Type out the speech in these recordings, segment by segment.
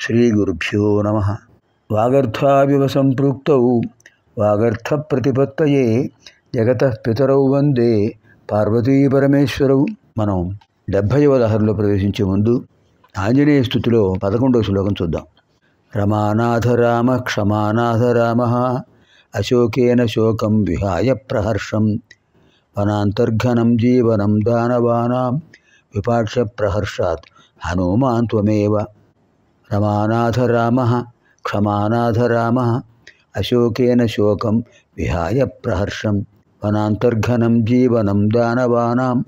శ్రీగురుభ్యో నమః. వాగర్థావివ సంపృక్తౌ వాగర్థ ప్రతిపత్తయే జగతః పితరౌ వందే పార్వతీ పరమేశ్వరౌ. మనం 70వ లహరిలో ప్రవేశించే ముందు ఆంజనేయ స్తుతిలో 11వ శ్లోకం చూద్దాం. రమానాథ రామ క్షమానాథ రామ అశోకేన శోకం విహాయ ప్రహర్షం వనాంతర్ఘనం జీవనం దానవానాం విపాక్ష ప్రహర్షాత్ హనుమాన్ త్వమేవ. రమానాథ రామ క్షమానాథ రామ అశోకేన శోకం విహాయ ప్రహర్షం వనాంతర్ఘనం జీవనం దానవానాం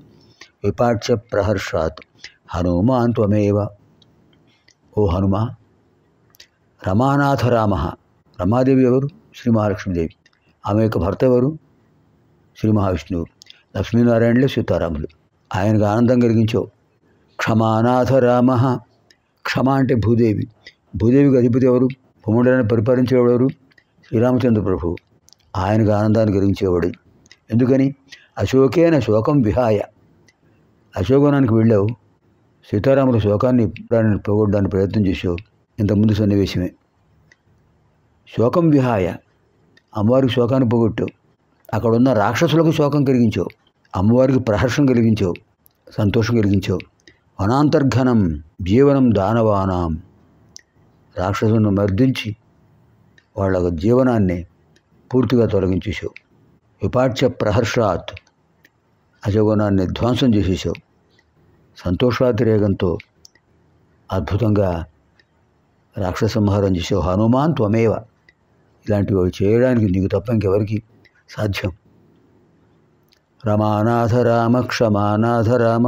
విపాక్ష ప్రహర్షాత్ హనుమాన్ త్వమేవ. ఓ హనుమ, రమానాథ రామ. రమాదేవి ఎవరు? శ్రీ మహాలక్ష్మీదేవి. ఆమె యొక్క భర్త ఎవరు? శ్రీ మహావిష్ణువు. లక్ష్మీనారాయణులే సీతారాములు. ఆయనకు ఆనందం కలిగించావు. క్షమానాథ రామ. క్షమ అంటే భూదేవి. భూదేవికి అధిపతి ఎవరు? భూములను పరిపాలించేవాడు శ్రీరామచంద్ర ప్రభువు. ఆయనకు ఆనందాన్ని కలిగించేవాడు. ఎందుకని? అశోకేన శోకం విహాయ. అశోకవనానికి వెళ్ళావు, సీతారాముల శోకాన్ని పోగొట్టడానికి ప్రయత్నం చేసావు. ఇంతకుముందు సన్నివేశమే. శోకం విహాయ, అమ్మవారికి శోకాన్ని పోగొట్టావు. అక్కడ ఉన్న రాక్షసులకు శోకం కలిగించావు, అమ్మవారికి ప్రహర్షం కలిగించావు, సంతోషం కలిగించావు. వనాంతర్ఘనం జీవనం దానవానాం, రాక్షసులను మర్దించి వాళ్ళ జీవనాన్ని పూర్తిగా తొలగించేసావు. విపాక్ష ప్రహర్షాత్, అశోకవనాన్ని ధ్వంసం చేసేసావు. సంతోషాతిరేకంతో అద్భుతంగా రాక్షస సంహారం చేసావు. హనుమాన్ త్వమేవ. ఇలాంటివి చేయడానికి నీకు తప్ప ఇంకెవరికి సాధ్యం? రమానాథ రామ క్షమానాథ రామ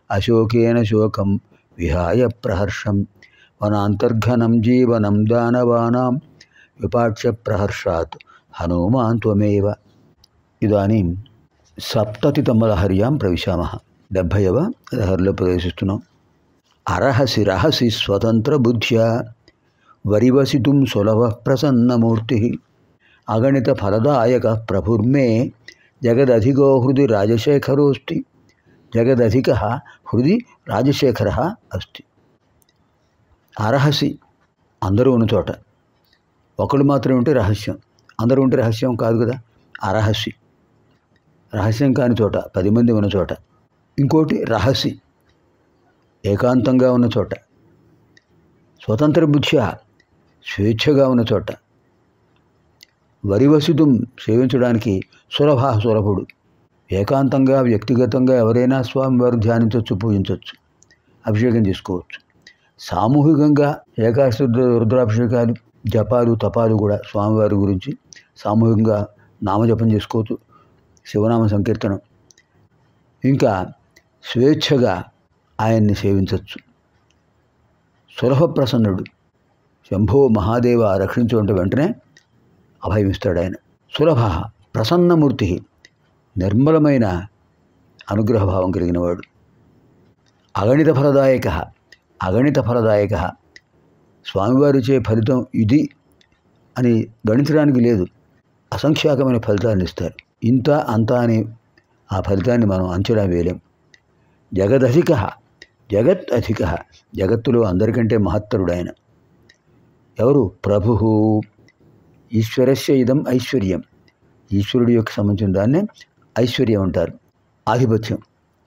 అశోకేన శోకం విహాయ ప్రహర్షం వనాంతర్ఘనం జీవనం దానవానాం విపాక్ష ప్రహర్షాత్ హనుమాన్ త్వమేవ. ఇదానీం సప్తతితమ లహర్యాం ప్రవిశామః. 70వ లహరిలో ప్రవేశిస్తున్నాం. అరహసి రహసి స్వతంత్ర బుద్ధ్యా వరివసితుం సులభ ప్రసన్నమూర్తి అగణిత ఫలదాయక ప్రభుర్మే జగదధికో హృది రాజశేఖరోస్తి. జగదధిక హృది రాజశేఖర అస్తి. అరహసి, అందరూ ఉన్న చోట. ఒకళ్ళు మాత్రమే ఉంటే రహస్యం, అందరూ ఉంటే రహస్యం కాదు కదా. అరహసి, రహస్యం కాని చోట, 10 మంది ఉన్న చోట. ఇంకోటి రహసి, ఏకాంతంగా ఉన్న చోట. స్వతంత్ర బుద్ధ్యా, స్వేచ్ఛగా ఉన్న చోట. వరివసితుం, సేవించడానికి సులభుడు. ఏకాంతంగా వ్యక్తిగతంగా ఎవరైనా స్వామివారు ధ్యానించవచ్చు, పూజించవచ్చు, అభిషేకం చేసుకోవచ్చు. సామూహికంగా ఏకాదశి రుద్రాభిషేకాలు, జపాలు, తపాలు కూడా స్వామివారి గురించి సామూహికంగా నామజపం చేసుకోవచ్చు, శివనామ సంకీర్తనం. ఇంకా స్వేచ్ఛగా ఆయన్ని సేవించవచ్చు. సులభ ప్రసన్నుడు. శంభో మహాదేవ రక్షించుకుంటే వెంటనే అభయమిస్తాడు ఆయన. సులభ ప్రసన్నమూర్తి, నిర్మలమైన అనుగ్రహభావం కలిగినవాడు. అగణిత ఫలదాయక. అగణిత ఫలదాయక, స్వామివారిచే ఫలితం ఇది అని గణించడానికి లేదు. అసంఖ్యాకమైన ఫలితాలను ఇస్తారు. ఇంత అంత అని ఆ ఫలితాన్ని మనం అంచనా వేయలేం. జగదధిక, జగత్ అధిక, జగత్తులో అందరికంటే మహత్తరుడు ఆయన. ఎవరు? ప్రభు. ఈశ్వరస్య ఇదం ఐశ్వర్యం. ఈశ్వరుడి యొక్క సంబంధించిన దాన్నే ఐశ్వర్యం అంటారు. ఆధిపత్యం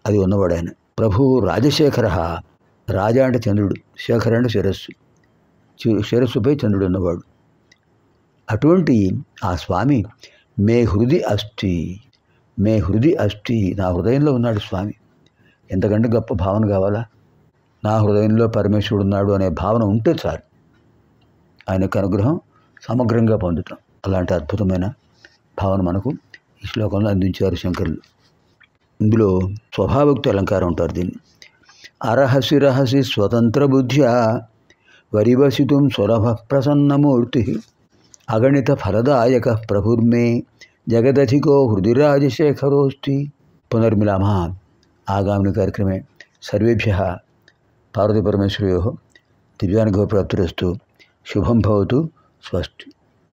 అది ఉన్నవాడు ఆయన. ప్రభు రాజశేఖర. రాజా అంటే చంద్రుడు, శేఖర అంటే శిరస్సు, శిరస్సుపై చంద్రుడు ఉన్నవాడు. అటువంటి ఆ స్వామి మే హృది అస్థి. మే హృది అస్థి, నా హృదయంలో ఉన్నాడు స్వామి. ఎంతకంటే గొప్ప భావన కావాలా? నా హృదయంలో పరమేశ్వరుడు ఉన్నాడు అనే భావన ఉంటే చాలు, ఆయన యొక్క అనుగ్రహం సమగ్రంగా పొందుతాం. అలాంటి అద్భుతమైన భావన మనకు ఈ శ్లోకంలో అందించారు శంకరులు. ఇందులో స్వభావోక్తి అలంకారం ఉంటారు దీన్ని. అరహసి రహసి స్వతంత్ర బుద్ధ్యా వరివసితుం సులభ ప్రసన్నమూర్తి అగణిత ఫలదాయక ప్రభుర్మే జగదధికో హృది రాజశేఖరోస్తి. పునర్మిలామः ఆగామిని కార్యక్రమే. సర్వేభ్యः పార్వతీపరమేశ్వరయోः దివ్యానుగ్రహప్రాప్తిరస్తు. శుభం భవతు. స్వస్తి.